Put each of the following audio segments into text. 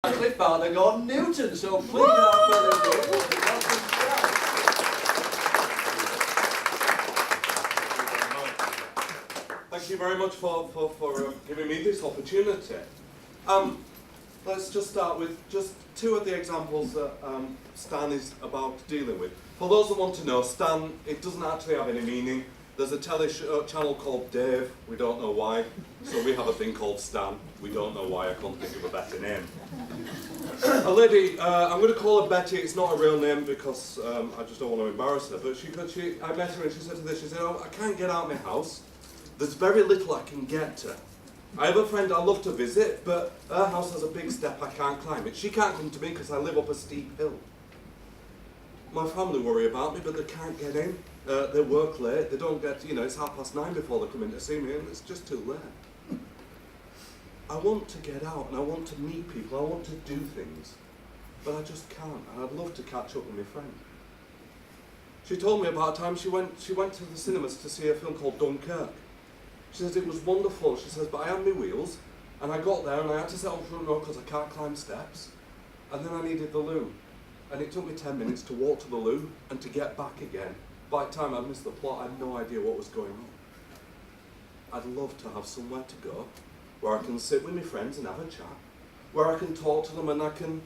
Actually, Father Gordon Newton, so please without further ado, welcome Stan. Thank you very much for giving me this opportunity. Let's just start with just two of the examples that Stan is about dealing with. For those that want to know, Stan, it doesn't actually have any meaning. There's a channel called Dave, we don't know why. So we have a thing called Stan, we don't know why, I can't think of a better name. A lady, I'm going to call her Betty, it's not a real name because I just don't want to embarrass her, but I met her and she said to this, she said, oh, I can't get out of my house. There's very little I can get to. I have a friend I love to visit, but her house has a big step, I can't climb it. She can't come to me because I live up a steep hill. My family worry about me, but they can't get in. They work late, they don't get, it's 9:30 before they come in to see me, and it's just too late. I want to get out, and I want to meet people, I want to do things, but I just can't, and I'd love to catch up with my friend. She told me about a time she went to the cinemas to see a film called Dunkirk. She says it was wonderful, she says, but I had my wheels, and I got there and I had to sit on the front row because I can't climb steps, and then I needed the loo. And it took me 10 minutes to walk to the loo and to get back again. By the time I'd missed the plot, I had no idea what was going on. I'd love to have somewhere to go, where I can sit with my friends and have a chat, where I can talk to them and I can,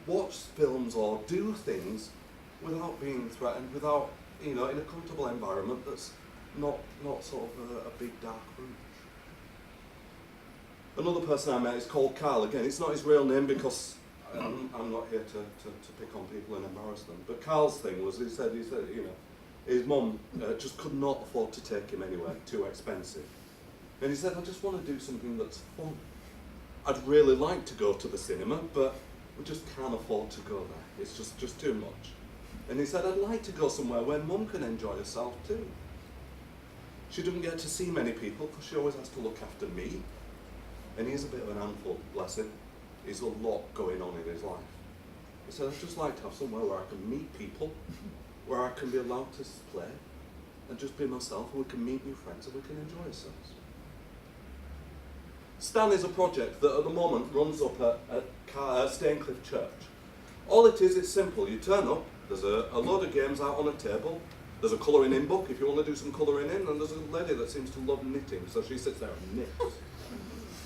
watch films or do things without being threatened, without, in a comfortable environment that's not sort of a big dark room. Another person I met is called Carl. Again, it's not his real name because I'm not here to pick on people and embarrass them. But Carl's thing was, he said, his mum just could not afford to take him anywhere, too expensive. And he said, I just want to do something that's fun. I'd really like to go to the cinema, but we just can't afford to go there. It's just too much. And he said, I'd like to go somewhere where Mum can enjoy herself too. She doesn't get to see many people because she always has to look after me. And he's a bit of an handful, bless him. There's a lot going on in his life. He said, I'd just like to have somewhere where I can meet people, where I can be allowed to play, and just be myself, and we can meet new friends, and we can enjoy ourselves. Stan is a project that at the moment runs up at Staincliffe Church. All it is, it's simple. You turn up, there's a load of games out on a table, there's a colouring in book if you want to do some colouring in, and there's a lady that seems to love knitting, so she sits there and knits.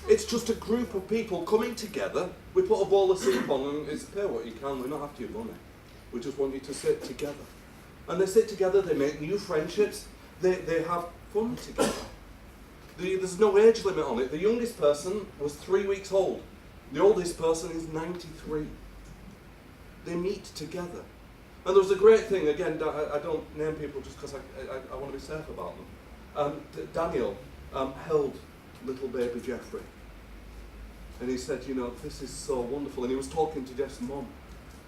It's just a group of people coming together. We put a bowl of soup on and it's pay what you can, we're not after your money. We just want you to sit together. And they sit together, they make new friendships, they have fun together. There's no age limit on it. The youngest person was 3 weeks old. The oldest person is 93. They meet together. And there was a great thing, again, I don't name people just because I want to be safe about them. Daniel held little baby Jeffrey. And he said, this is so wonderful. And he was talking to Jeff's mum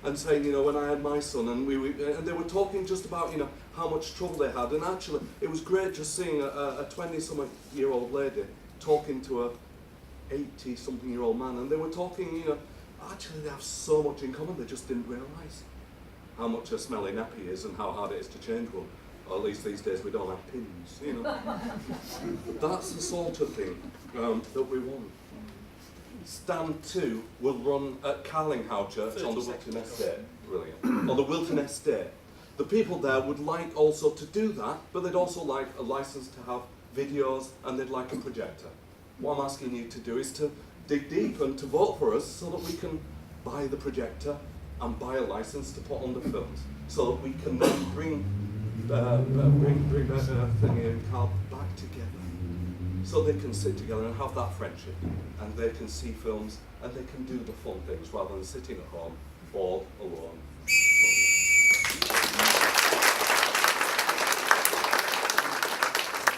and saying, when I had my son, and they were talking just about, how much trouble they had. And actually, it was great just seeing a 20-something-year-old lady talking to a 80-something-year-old man. And they were talking, actually they have so much in common, they just didn't realise how much a smelly nappy is and how hard it is to change one. Or at least these days we don't have pins, That's the sort of thing that we want. Stan 2 will run at Carlinghouse Church on the Wilton Estate. Brilliant. On the Wilton Estate. The people there would like also to do that, but they'd also like a license to have videos and they'd like a projector. What I'm asking you to do is to dig deep and to vote for us so that we can buy the projector and buy a license to put on the films so that we can then bring Thingy and Carl back together so they can sit together and have that friendship and they can see films and they can do the fun things rather than sitting at home all alone.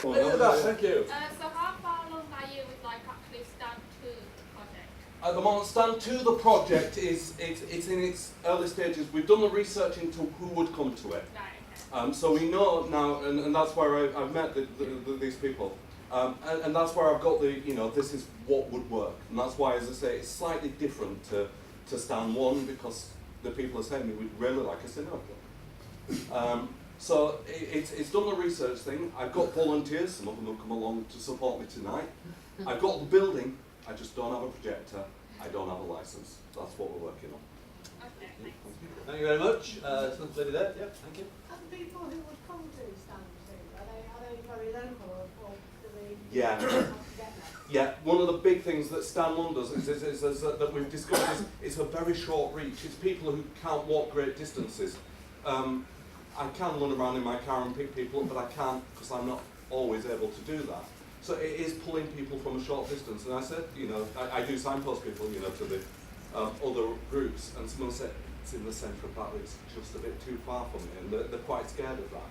Thank you. So how far along are you with actually Stan 2 project? At the moment, Stan 2, the project it's in its early stages. We've done the research into who would come to it. Right, okay. So we know now, and that's where I've met these people. And that's where I've got this is what would work. And that's why, as I say, it's slightly different to Stan 1 because the people are saying we'd really like a cinema club. So it's done the research thing. I've got volunteers, some of them will come along to support me tonight. I've got the building, I just don't have a projector. I don't have a licence. That's what we're working on. Okay, thanks. Thank you very much. Some lady there. Yeah, thank you. And the people who would come to Stanley, are they very local or do they Yeah. have to get there? Yeah, one of the big things that Stan One does is that we've discovered is it's a very short reach. It's people who can't walk great distances. I can run around in my car and pick people up, but I can't because I'm not always able to do that. So it is pulling people from a short distance. And I said, you know, I do signpost people, you know, to the other groups, and someone said, it's in the centre of Batley, it's just a bit too far from me, and they're quite scared of that.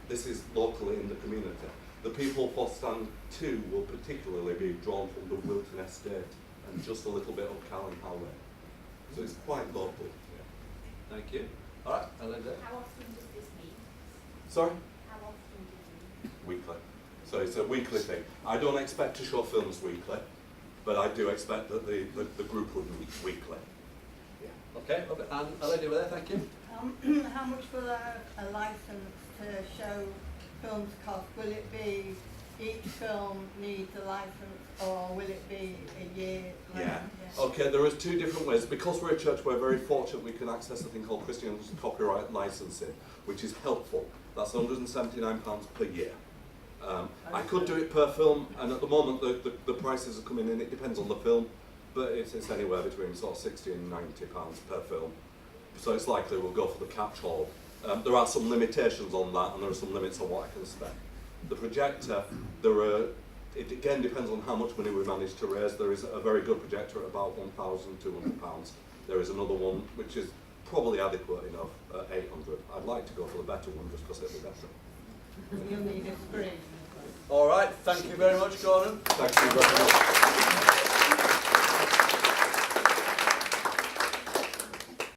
This is locally in the community. The people for Stand 2 will particularly be drawn from the Wilton Estate and just a little bit of Calling Highway. So it's quite local. Yeah. Thank you. All right, and Linda. How often does this meet? Sorry? How often do you meet? Weekly. So it's a weekly thing. I don't expect to show films weekly, but I do expect that the group would meet weekly. Yeah. Okay, okay. And a lady over there, thank you. How much will a license to show films cost? Will it be each film needs a license, or will it be a year? Yeah. Okay, there is two different ways. Because we're a church, we're very fortunate we can access a thing called Christian copyright licensing, which is helpful. That's £179 per year. I could do it per film, and at the moment the prices are coming in. It depends on the film, but it's anywhere between sort of £60 and £90 per film. So it's likely we'll go for the catch-all. There are some limitations on that, and there are some limits on what I can spend. The projector, it again depends on how much money we manage to raise. There is a very good projector at about £1,200. There is another one which is probably adequate enough at £800. I'd like to go for the better one just because it'll be better. You'll need a screen. All right, thank you very much, Gordon. Thank you very much.